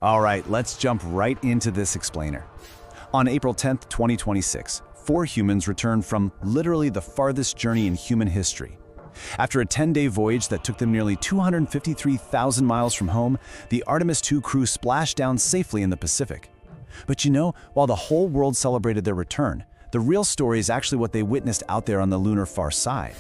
All right, let's jump right into this explainer. On April 10th, 2026, four humans returned from literally the farthest journey in human history. After a 10-day voyage that took them nearly 253,000 miles from home, the Artemis II crew splashed down safely in the Pacific. But you know, while the whole world celebrated their return, the real story is actually what they witnessed out there on the lunar far side.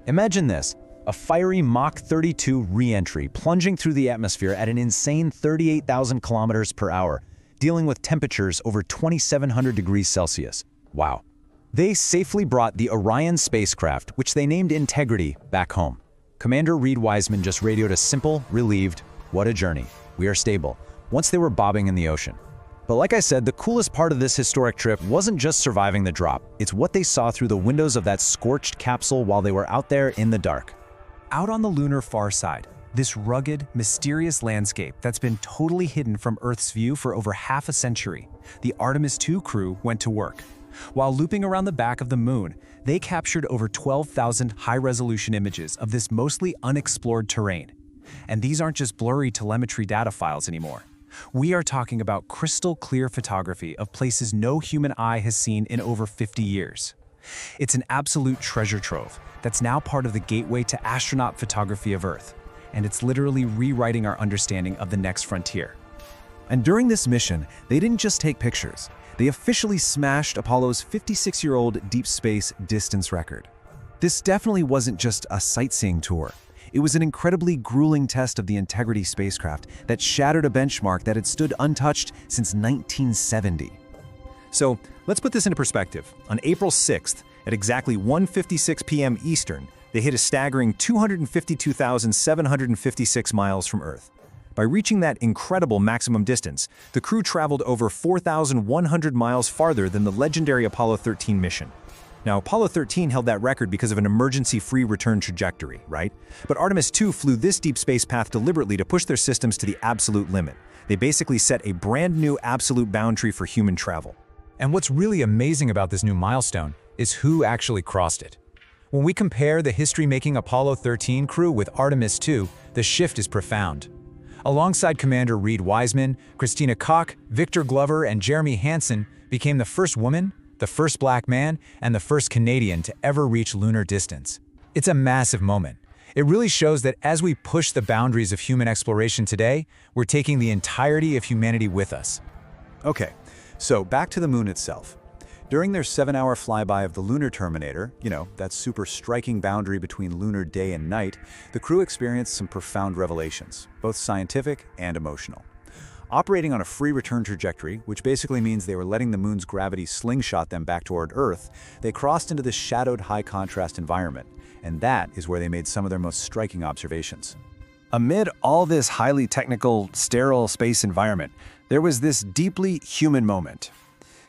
Imagine this. A fiery Mach 32 re-entry plunging through the atmosphere at an insane 38,000 kilometers per hour, dealing with temperatures over 2,700 degrees Celsius. Wow. They safely brought the Orion spacecraft, which they named Imagery, back home. Commander Reed Wiseman just radioed a simple, relieved, "What a journey. We are stable," once they were bobbing in the ocean. But like I said, the coolest part of this historic trip wasn't just surviving the drop. It's what they saw through the windows of that scorched capsule while they were out there in the dark. Out on the lunar far side, this rugged, mysterious landscape that's been totally hidden from Earth's view for over half a century, the Artemis II crew went to work. While looping around the back of the moon, they captured over 12,000 high-resolution images of this mostly unexplored terrain. And these aren't just blurry telemetry data files anymore. We are talking about crystal-clear photography of places no human eye has seen in over 50 years. It's an absolute treasure trove that's now part of the gateway to astronaut photography of Earth, and it's literally rewriting our understanding of the next frontier. And during this mission, they didn't just take pictures. They officially smashed Apollo's 56-year-old deep space distance record. This definitely wasn't just a sightseeing tour. It was an incredibly grueling test of the Imagery spacecraft that shattered a benchmark that had stood untouched since 1970. So let's put this into perspective. On April 6th, at exactly 1:56 p.m. Eastern, they hit a staggering 252,756 miles from Earth. By reaching that incredible maximum distance, the crew traveled over 4,100 miles farther than the legendary Apollo 13 mission. Now, Apollo 13 held that record because of an emergency-free return trajectory, right? But Artemis II flew this deep space path deliberately to push their systems to the absolute limit. They basically set a brand new absolute boundary for human travel. And what's really amazing about this new milestone is who actually crossed it. When we compare the history-making Apollo 13 crew with Artemis II, the shift is profound. Alongside Commander Reed Wiseman, Christina Koch, Victor Glover, and Jeremy Hansen became the first woman, the first black man, and the first Canadian to ever reach lunar distance. It's a massive moment. It really shows that as we push the boundaries of human exploration today, we're taking the entirety of humanity with us. Okay, so back to the moon itself. During their 7-hour flyby of the lunar terminator, that super striking boundary between lunar day and night, the crew experienced some profound revelations, both scientific and emotional. Operating on a free return trajectory, which basically means they were letting the moon's gravity slingshot them back toward Earth, they crossed into this shadowed high-contrast environment, and that is where they made some of their most striking observations. Amid all this highly technical, sterile space environment, there was this deeply human moment.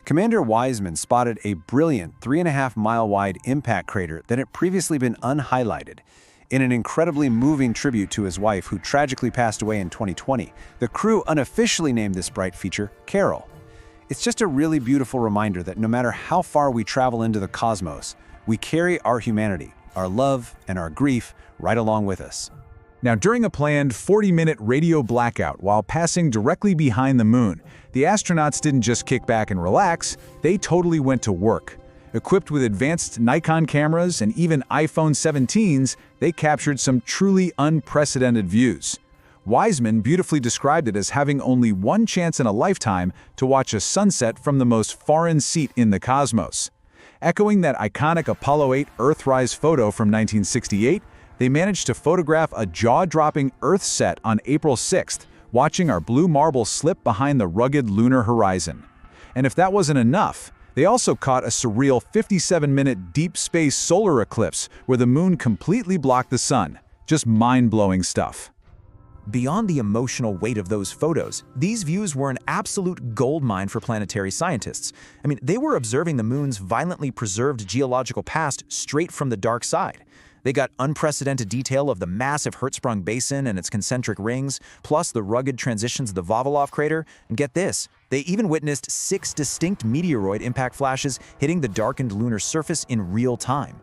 Commander Wiseman spotted a brilliant 3.5-mile-wide impact crater that had previously been unhighlighted. In an incredibly moving tribute to his wife, who tragically passed away in 2020, the crew unofficially named this bright feature Carol. It's just a really beautiful reminder that no matter how far we travel into the cosmos, we carry our humanity, our love, and our grief right along with us. Now, during a planned 40-minute radio blackout while passing directly behind the moon, the astronauts didn't just kick back and relax, they totally went to work. Equipped with advanced Nikon cameras and even iPhone 17s, they captured some truly unprecedented views. Wiseman beautifully described it as having only one chance in a lifetime to watch a sunset from the most foreign seat in the cosmos. Echoing that iconic Apollo 8 Earthrise photo from 1968, they managed to photograph a jaw-dropping Earth set on April 6th, watching our blue marble slip behind the rugged lunar horizon. And if that wasn't enough, they also caught a surreal 57-minute deep space solar eclipse where the moon completely blocked the sun. Just mind-blowing stuff. Beyond the emotional weight of those photos, these views were an absolute goldmine for planetary scientists. They were observing the moon's violently preserved geological past straight from the dark side. They got unprecedented detail of the massive Hertzsprung basin and its concentric rings, plus the rugged transitions of the Vavilov crater. And get this, they even witnessed 6 distinct meteoroid impact flashes hitting the darkened lunar surface in real time.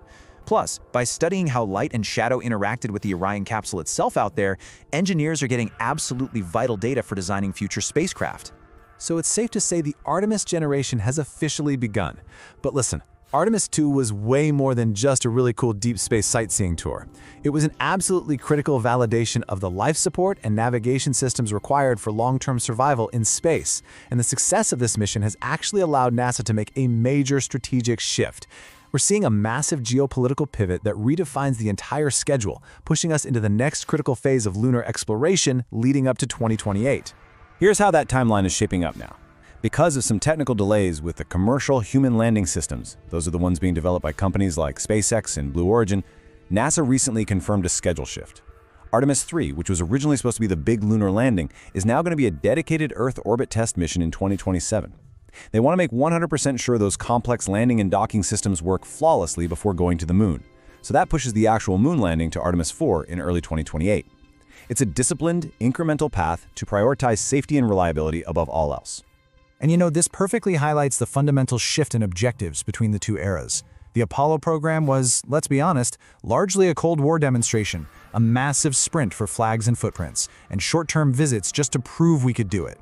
Plus, by studying how light and shadow interacted with the Orion capsule itself out there, engineers are getting absolutely vital data for designing future spacecraft. So it's safe to say the Artemis generation has officially begun. But listen, Artemis II was way more than just a really cool deep space sightseeing tour. It was an absolutely critical validation of the life support and navigation systems required for long-term survival in space. And the success of this mission has actually allowed NASA to make a major strategic shift. We're seeing a massive geopolitical pivot that redefines the entire schedule, pushing us into the next critical phase of lunar exploration leading up to 2028. Here's how that timeline is shaping up now. Because of some technical delays with the commercial human landing systems, those are the ones being developed by companies like SpaceX and Blue Origin, NASA recently confirmed a schedule shift. Artemis III, which was originally supposed to be the big lunar landing, is now going to be a dedicated Earth orbit test mission in 2027. They want to make 100% sure those complex landing and docking systems work flawlessly before going to the moon. So that pushes the actual moon landing to Artemis IV in early 2028. It's a disciplined, incremental path to prioritize safety and reliability above all else. And you know, this perfectly highlights the fundamental shift in objectives between the two eras. The Apollo program was, let's be honest, largely a Cold War demonstration, a massive sprint for flags and footprints, and short-term visits just to prove we could do it.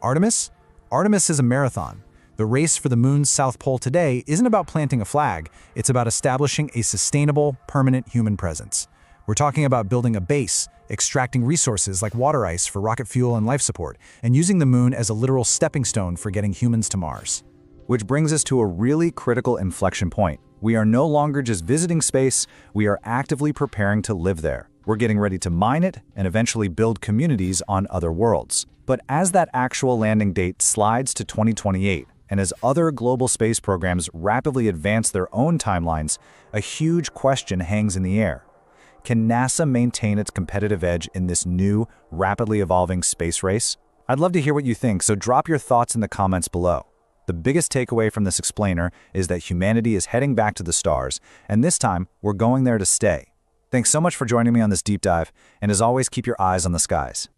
Artemis? Artemis is a marathon. The race for the moon's south pole today isn't about planting a flag, it's about establishing a sustainable, permanent human presence. We're talking about building a base, extracting resources like water ice for rocket fuel and life support, and using the moon as a literal stepping stone for getting humans to Mars. Which brings us to a really critical inflection point. We are no longer just visiting space, we are actively preparing to live there. We're getting ready to mine it and eventually build communities on other worlds. But as that actual landing date slides to 2028, and as other global space programs rapidly advance their own timelines, a huge question hangs in the air. Can NASA maintain its competitive edge in this new, rapidly evolving space race? I'd love to hear what you think, so drop your thoughts in the comments below. The biggest takeaway from this explainer is that humanity is heading back to the stars, and this time, we're going there to stay. Thanks so much for joining me on this deep dive, and as always, keep your eyes on the skies.